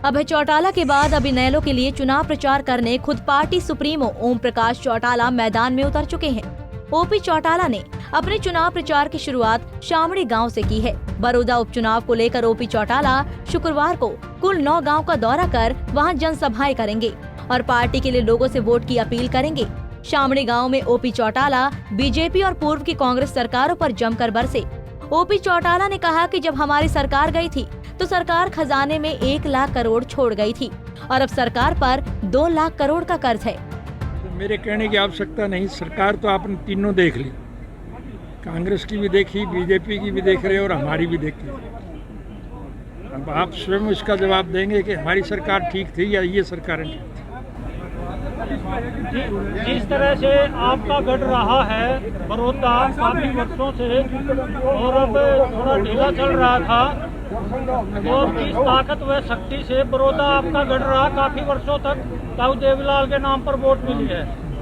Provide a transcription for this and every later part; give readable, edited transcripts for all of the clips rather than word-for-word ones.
अभय चौटाला के बाद अब इनेलो के लिए चुनाव प्रचार करने खुद पार्टी सुप्रीमो ओम प्रकाश चौटाला मैदान में उतर चुके हैं। ओपी चौटाला ने अपने चुनाव प्रचार की शुरुआत शामड़ी गांव से की है। बड़ौदा उपचुनाव को लेकर ओपी चौटाला शुक्रवार को कुल 9 गांव का दौरा कर वहां जनसभाएं करेंगे और पार्टी के लिए लोगों से वोट की अपील करेंगे। शामड़ी गांव में ओपी चौटाला बीजेपी और पूर्व की कांग्रेस सरकारों पर जमकर बरसे। ओपी चौटाला ने कहा कि जब हमारी सरकार गई थी तो सरकार खजाने में 1 लाख करोड़ छोड़ गई थी और अब सरकार पर 2 लाख करोड़ का कर्ज है। मेरे कहने की आवश्यकता नहीं, सरकार तो आपने तीनों देख ली, कांग्रेस की भी देखी, बीजेपी की भी देख रहे और हमारी भी देखी। अब आप स्वयं इसका जवाब देंगे कि हमारी सरकार ठीक थी या ये सरकारें ठीक थी। जिस तरह से आपका गढ़ रहा है बड़ौदा काफी वर्षों से और अब थोड़ा ढीला चल रहा था, तो किस ताकत व शक्ति से बड़ौदा आपका गढ़ रहा काफी वर्षों तक ताऊ देवीलाल के नाम पर वोट मिली है।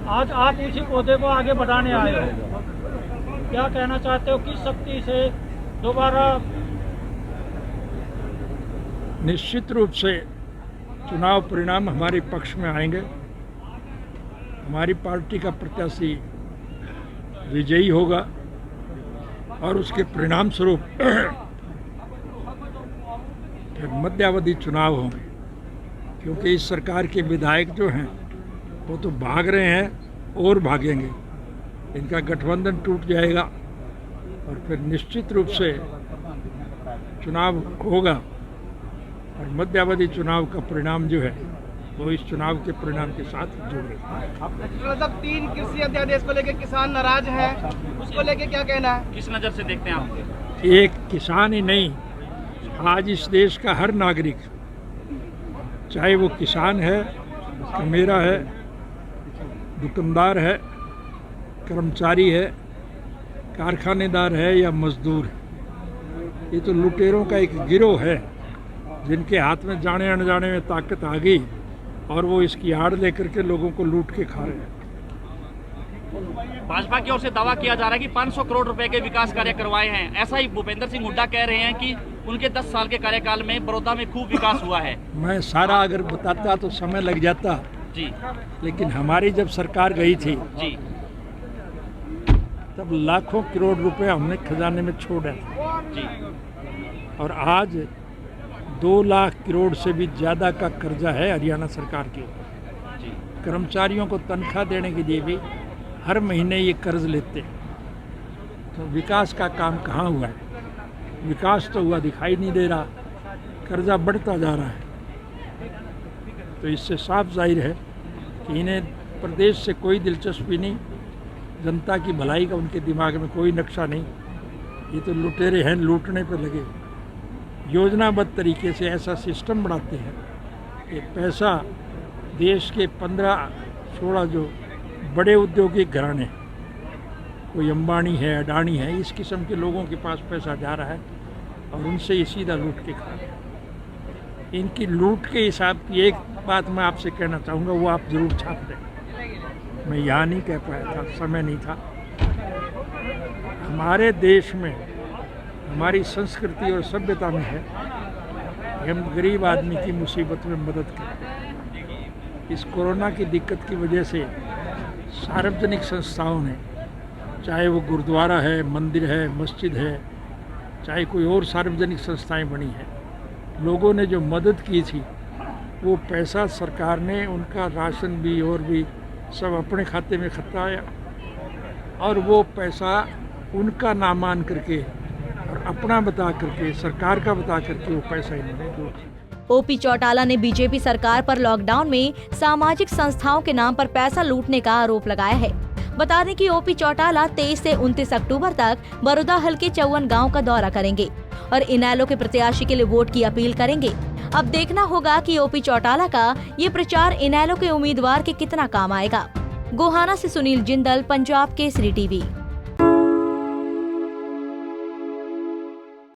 आज आप उसी पौधे को आगे बढ़ाने आए हो, क्या कहना चाहते हो, किस शक्ति से दोबारा? निश्चित रूप से चुनाव परिणाम हमारे पक्ष में आएंगे। हमारी पार्टी का प्रत्याशी विजयी होगा और उसके परिणाम स्वरूप फिर मध्यावधि चुनाव होंगे, क्योंकि इस सरकार के विधायक जो हैं वो तो भाग रहे हैं और भागेंगे। इनका गठबंधन टूट जाएगा और फिर निश्चित रूप से चुनाव होगा और मध्यावधि चुनाव का परिणाम जो है वो इस चुनाव के परिणाम के साथ जुड़ेगा। मतलब 3 कृषि अध्यादेश को लेकर किसान नाराज हैं, उसको लेकर क्या कहना है? किस नज़र से देखते हैं आप? एक किसान ही नहीं, आज इस देश का हर नागरिक, चाहे वो किसान है, कमेरा है, दुकानदार है, कर्मचारी है, कारखानेदार है या मजदूर है, ये तो लुटेरों का एक गिरोह है जिनके हाथ में जाने अनजाने में ताकत आ गई और वो इसकी आड़ लेकर के लोगों को लूट के खा रहे हैं। भाजपा की ओर से दावा किया जा रहा है कि 500 करोड़ रुपए के विकास कार्य करवाए हैं। ऐसा ही भूपेंद्र सिंह हुड्डा कह रहे हैं कि उनके 10 साल के कार्यकाल में बड़ौदा में खूब विकास हुआ है। मैं सारा अगर बताता तो समय लग जाता जी, लेकिन हमारी जब सरकार गई थी जी, तब लाखों करोड़ रुपए हमने खजाने में छोड़ा जी, और आज 2 लाख करोड़ से भी ज़्यादा का कर्जा है हरियाणा सरकार के। कर्मचारियों को तनख्वाह देने के लिए भी हर महीने ये कर्ज लेते हैं। तो विकास का काम कहाँ हुआ है? विकास तो हुआ दिखाई नहीं दे रहा, कर्जा बढ़ता जा रहा है। तो इससे साफ जाहिर है कि इन्हें प्रदेश से कोई दिलचस्पी नहीं, जनता की भलाई का उनके दिमाग में कोई नक्शा नहीं। ये तो लुटेरे हैं, लूटने पर लगे। योजनाबद्ध तरीके से ऐसा सिस्टम बनाते हैं कि पैसा देश के 15-16 जो बड़े औद्योगिक घराने, कोई अंबानी है, अडानी है, इस किस्म के लोगों के पास पैसा जा रहा है और उनसे ये सीधा लूट के खा रहे हैं। इनकी लूट के हिसाब की एक बात मैं आपसे कहना चाहूँगा, वो आप ज़रूर छाप दें। मैं यहाँ नहीं कह पाया था, समय नहीं था। हमारे देश में, हमारी संस्कृति और सभ्यता में है कि हम गरीब आदमी की मुसीबत में मदद करते हैं। इस कोरोना की दिक्कत की वजह से सार्वजनिक संस्थाओं ने, चाहे वो गुरुद्वारा है, मंदिर है, मस्जिद है, चाहे कोई और सार्वजनिक संस्थाएं बनी हैं, लोगों ने जो मदद की थी वो पैसा सरकार ने उनका राशन भी और भी सब अपने खाते में खताया और वो पैसा उनका नाम मान करके और अपना बता करके, सरकार का बता करके वो पैसा इन्होंने दो। ओपी चौटाला ने बीजेपी सरकार पर लॉकडाउन में सामाजिक संस्थाओं के नाम पर पैसा लूटने का आरोप लगाया है। बता दें कि ओपी चौटाला 23 से 29 अक्टूबर तक बड़ौदा हल्के 54 गांव का दौरा करेंगे और इनेलो के प्रत्याशी के लिए वोट की अपील करेंगे। अब देखना होगा कि ओपी चौटाला का ये प्रचार इनेलो के उम्मीदवार के कितना काम आएगा। गोहाना से सुनील जिंदल, पंजाब केसरी टीवी।